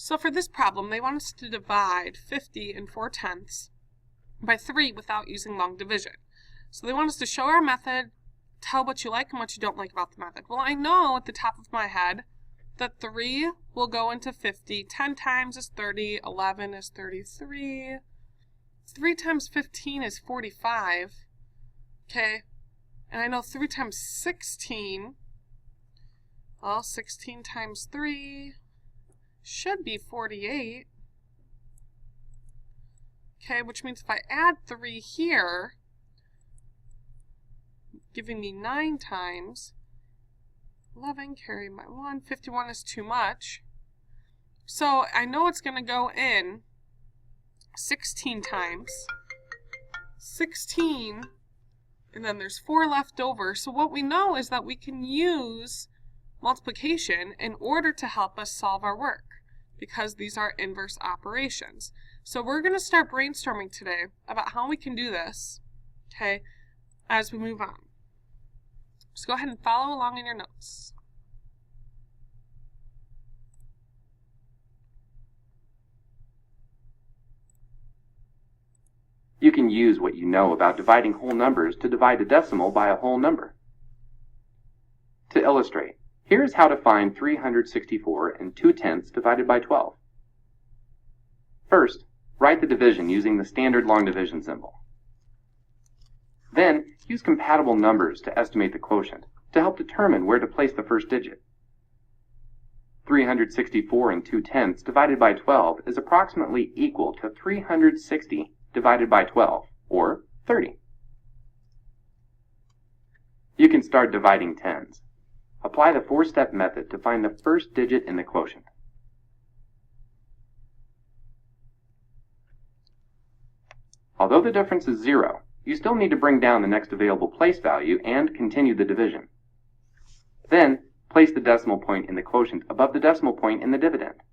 So for this problem, they want us to divide 50 and 4/10 by 3 without using long division. So they want us to show our method, tell what you like and what you don't like about the method. Well, I know at the top of my head that 3 will go into 50, 10 times is 30, 11 is 33, 3 times 15 is 45, okay, and I know 3 times 16, well, 16 times 3 should be 48, okay, which means if I add 3 here, giving me 9 times 11, carry my 1, 51 is too much. So I know it's going to go in 16 times. 16, and then there's 4 left over. So what we know is that we can use multiplication in order to help us solve our work, because these are inverse operations. So we're going to start brainstorming today about how we can do this, okay, as we move on. Just go ahead and follow along in your notes. You can use what you know about dividing whole numbers to divide a decimal by a whole number. To illustrate, here's how to find 364 and 2/10 divided by 12. First, write the division using the standard long division symbol. Then, use compatible numbers to estimate the quotient to help determine where to place the first digit. 364 and 2/10 divided by 12 is approximately equal to 360 divided by 12, or 30. You can start dividing tens. Apply the 4-step method to find the first digit in the quotient. Although the difference is 0, you still need to bring down the next available place value and continue the division. Then, place the decimal point in the quotient above the decimal point in the dividend.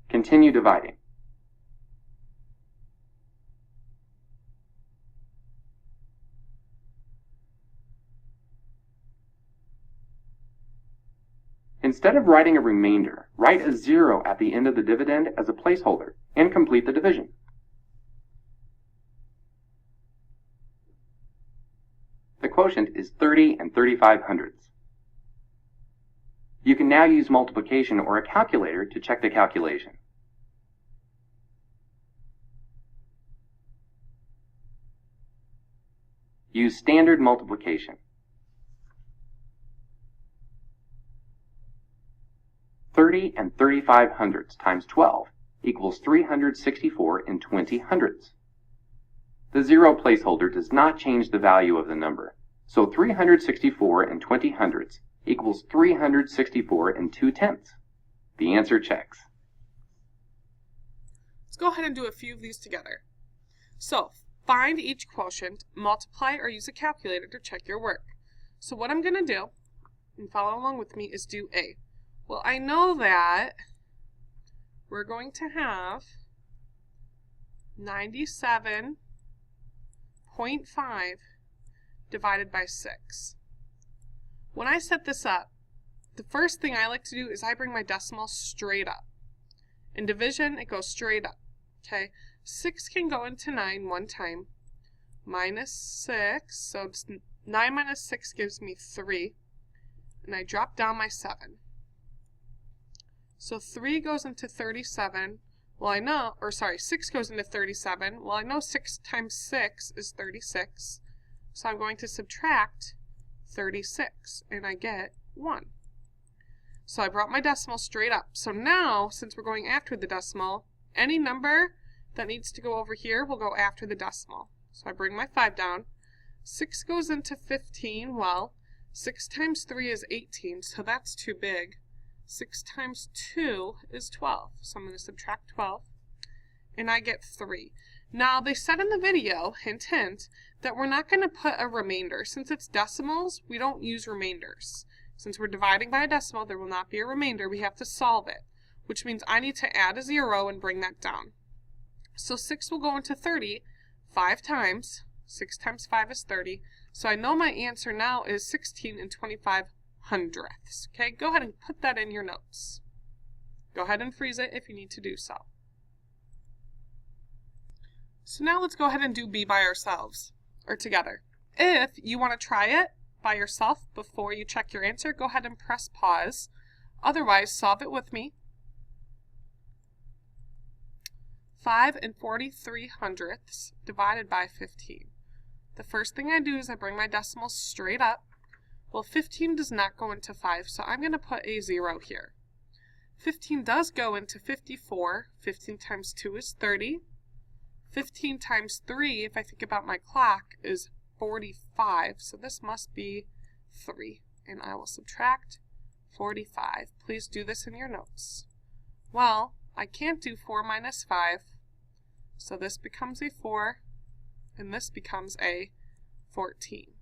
Continue dividing. Instead of writing a remainder, write a 0 at the end of the dividend as a placeholder and complete the division. The quotient is 30 and 35/100ths. You can now use multiplication or a calculator to check the calculation. Use standard multiplication. 30 and 35/100ths times 12 equals 364 and 20/100ths. The 0 placeholder does not change the value of the number, so 364 and 20/100ths equals 364 and 2/10. The answer checks. Let's go ahead and do a few of these together. So, find each quotient, multiply or use a calculator to check your work. So what I'm going to do, and follow along with me, is do A. Well, I know that we're going to have 97.5 divided by 6. When I set this up, the first thing I like to do is I bring my decimal straight up. In division, it goes straight up. Okay, 6 can go into 9 one time. Minus 6, so it's 9 minus 6 gives me 3. And I drop down my 7. So 3 goes into 37. Well, I know, or sorry, 6 goes into 37. Well, I know 6 times 6 is 36. So I'm going to subtract 36, and I get 1. So I brought my decimal straight up. So now, since we're going after the decimal, any number that needs to go over here will go after the decimal. So I bring my 5 down. 6 goes into 15. Well, 6 times 3 is 18, so that's too big. 6 times 2 is 12. So I'm going to subtract 12, and I get 3. Now, they said in the video, hint, hint, that we're not going to put a remainder. Since it's decimals, we don't use remainders. Since we're dividing by a decimal, there will not be a remainder. We have to solve it, which means I need to add a 0 and bring that down. So 6 will go into 30 5 times. 6 times 5 is 30. So I know my answer now is 16 and 25/100ths. Okay, go ahead and put that in your notes. Go ahead and freeze it if you need to do so. So now let's go ahead and do b by ourselves, or together. If you want to try it by yourself before you check your answer, go ahead and press pause. Otherwise, solve it with me. 5 43/100 divided by 15. The first thing I do is I bring my decimals straight up. Well, 15 does not go into 5, so I'm going to put a 0 here. 15 does go into 54. 15 times 2 is 30. 15 times 3, if I think about my clock, is 45. So this must be 3. And I will subtract 45. Please do this in your notes. Well, I can't do 4 minus 5. So this becomes a 4. And this becomes a 14.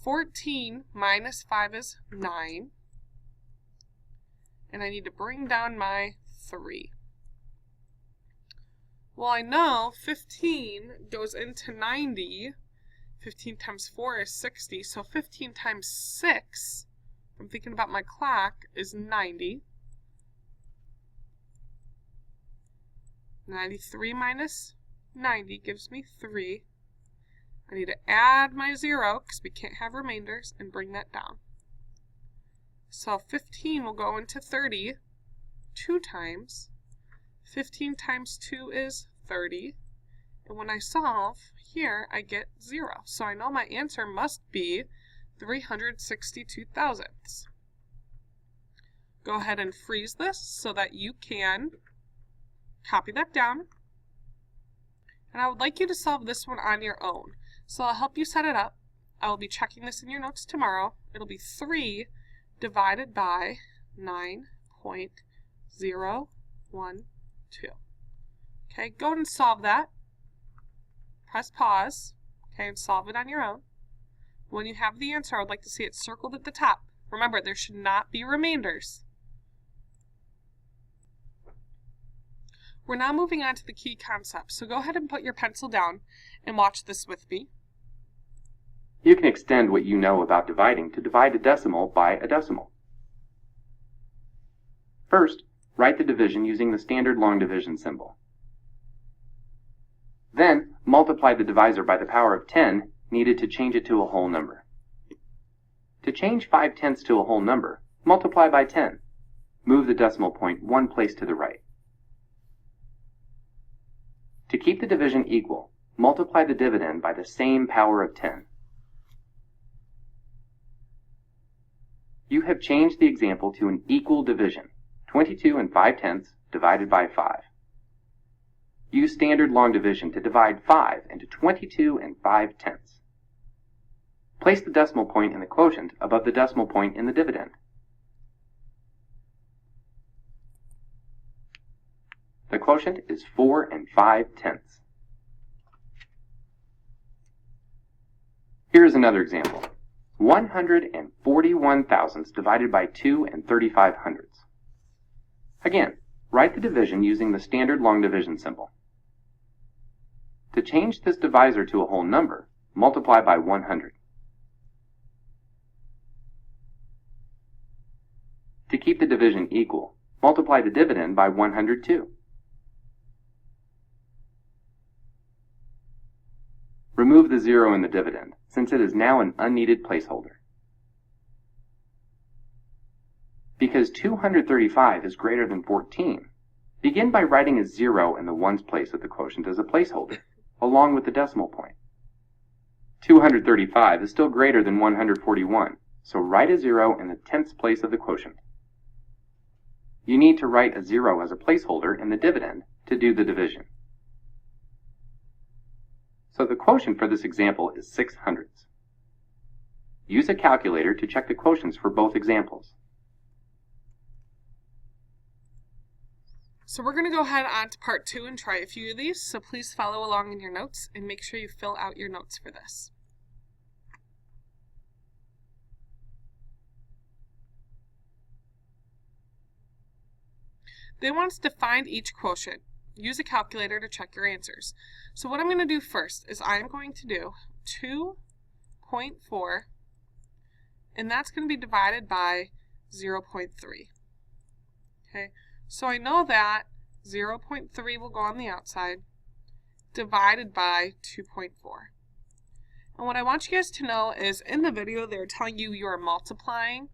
14 minus 5 is 9. And I need to bring down my 3. Well, I know 15 goes into 90. 15 times 4 is 60. So 15 times 6, if I'm thinking about my clock, is 90. 93 minus 90 gives me 3. I need to add my 0 because we can't have remainders and bring that down. So 15 will go into 30 2 times. 15 times 2 is 30. And when I solve here, I get 0. So I know my answer must be 362 thousandths. Go ahead and freeze this so that you can copy that down. And I would like you to solve this one on your own. So I'll help you set it up. I will be checking this in your notes tomorrow. It'll be 3 divided by 9.012. Okay, go ahead and solve that. Press pause, okay, and solve it on your own. When you have the answer, I would like to see it circled at the top. Remember, there should not be remainders. We're now moving on to the key concepts, so go ahead and put your pencil down and watch this with me. You can extend what you know about dividing to divide a decimal by a decimal. First, write the division using the standard long division symbol. Then, multiply the divisor by the power of 10 needed to change it to a whole number. To change 5/10 to a whole number, multiply by 10. Move the decimal point one place to the right. To keep the division equal, multiply the dividend by the same power of 10. You have changed the example to an equal division, 22 5/10 divided by 5. Use standard long division to divide 5 into 22 5/10. Place the decimal point in the quotient above the decimal point in the dividend. The quotient is 4 5/10. Here is another example. 141 thousandths divided by 2 35/100. Again, write the division using the standard long division symbol. To change this divisor to a whole number, multiply by 100. To keep the division equal, multiply the dividend by 102. Remove the 0 in the dividend, since it is now an unneeded placeholder. Because 235 is greater than 14, begin by writing a 0 in the ones place of the quotient as a placeholder, along with the decimal point. 235 is still greater than 141, so write a 0 in the tenths place of the quotient. You need to write a 0 as a placeholder in the dividend to do the division. So the quotient for this example is 6/100. Use a calculator to check the quotients for both examples. So we're going to go ahead on to part 2 and try a few of these, so please follow along in your notes and make sure you fill out your notes for this. They want us to find each quotient. Use a calculator to check your answers. So what I'm going to do first is I'm going to do 2.4, and that's going to be divided by 0.3. Okay, so I know that 0.3 will go on the outside, divided by 2.4. And what I want you guys to know is in the video they're telling you you're multiplying,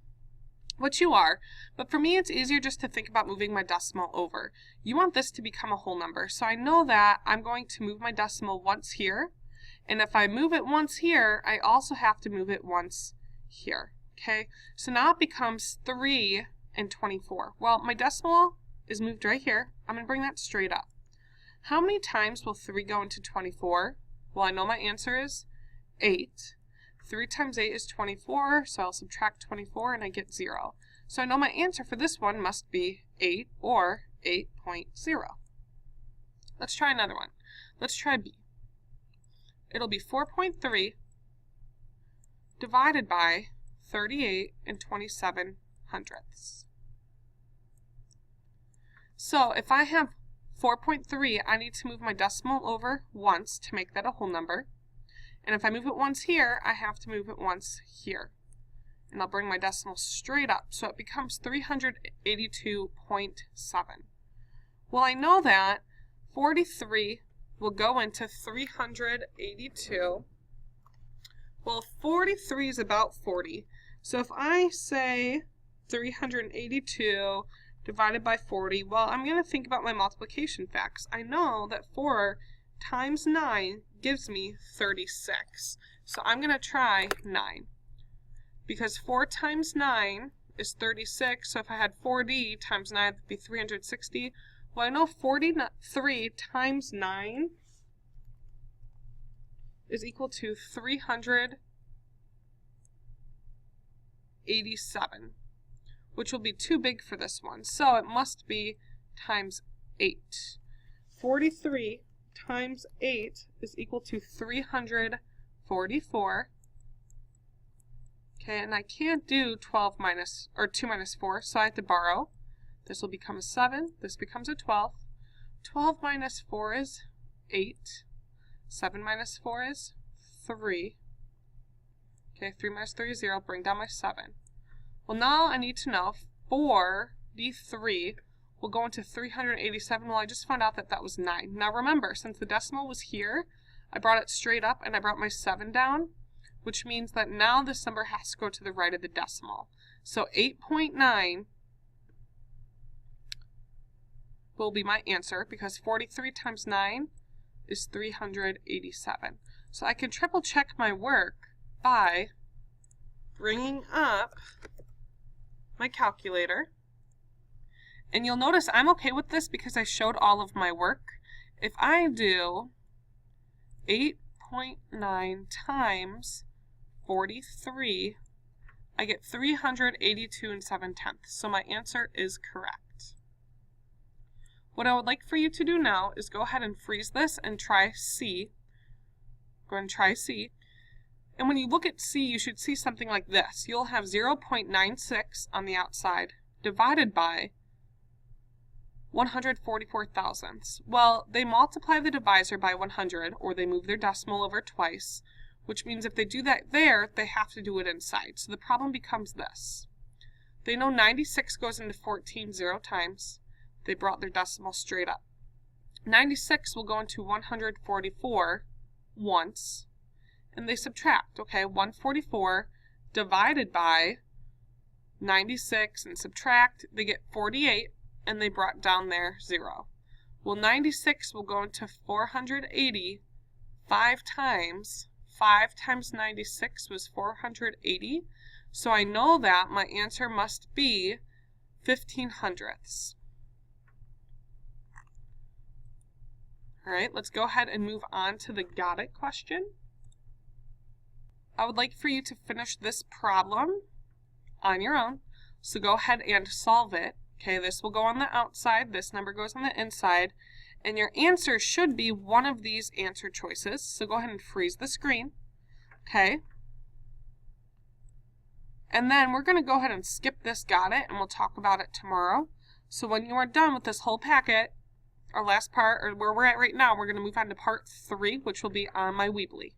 which you are, but for me it's easier just to think about moving my decimal over. You want this to become a whole number, so I know that I'm going to move my decimal once here, and if I move it once here, I also have to move it once here. Okay, so now it becomes 3 and 24. Well, my decimal is moved right here. I'm going to bring that straight up. How many times will 3 go into 24? Well, I know my answer is 8. 3 times 8 is 24, so I'll subtract 24 and I get 0. So I know my answer for this one must be 8 or 8.0. Let's try another one. Let's try B. It'll be 4.3 divided by 38 and 27 hundredths. So if I have 4.3, I need to move my decimal over once to make that a whole number. And if I move it once here, I have to move it once here. And I'll bring my decimal straight up, so it becomes 382.7. Well, I know that 43 will go into 382. Well, 43 is about 40. So if I say 382 divided by 40, well, I'm going to think about my multiplication facts. I know that 4 times 9 gives me 36. So I'm going to try 9. Because 4 times 9 is 36, so if I had 4D times 9, that would be 360. Well, I know 43 times 9 is equal to 387, which will be too big for this one. So it must be times 8. 43 times 8 is equal to 344. Okay, and I can't do 2 minus 4, so I have to borrow. This will become a 7. This becomes a 12. 12 minus 4 is 8. 7 minus 4 is 3. Okay, 3 minus 3 is 0. Bring down my 7. Well, now I need to know 4d3 will go into 387. Well, I just found out that that was 9. Now remember, since the decimal was here, I brought it straight up and I brought my 7 down, which means that now this number has to go to the right of the decimal. So 8.9 will be my answer because 43 times 9 is 387. So I can triple check my work by bringing up my calculator. And you'll notice I'm okay with this because I showed all of my work. If I do 8.9 times 43, I get 382 and 7/10. So my answer is correct. What I would like for you to do now is go ahead and freeze this and try C. Go ahead and try C. And when you look at C, you should see something like this. You'll have 0.96 on the outside divided by 144 thousandths. Well, they multiply the divisor by 100, or they move their decimal over twice, which means if they do that there, they have to do it inside. So the problem becomes this. They know 96 goes into 14 0 times. They brought their decimal straight up. 96 will go into 144 once, and they subtract. Okay, 144 divided by 96 and subtract, they get 48, and they brought down their 0. Well, 96 will go into 480 5 times. 5 times 96 was 480, so I know that my answer must be 15 hundredths. Alright, let's go ahead and move on to the got it question. I would like for you to finish this problem on your own, so go ahead and solve it. Okay, this will go on the outside, this number goes on the inside, and your answer should be one of these answer choices. So go ahead and freeze the screen. Okay. And then we're going to go ahead and skip this got it, and we'll talk about it tomorrow. So when you are done with this whole packet, our last part, or where we're at right now, we're going to move on to part 3, which will be on my Weebly.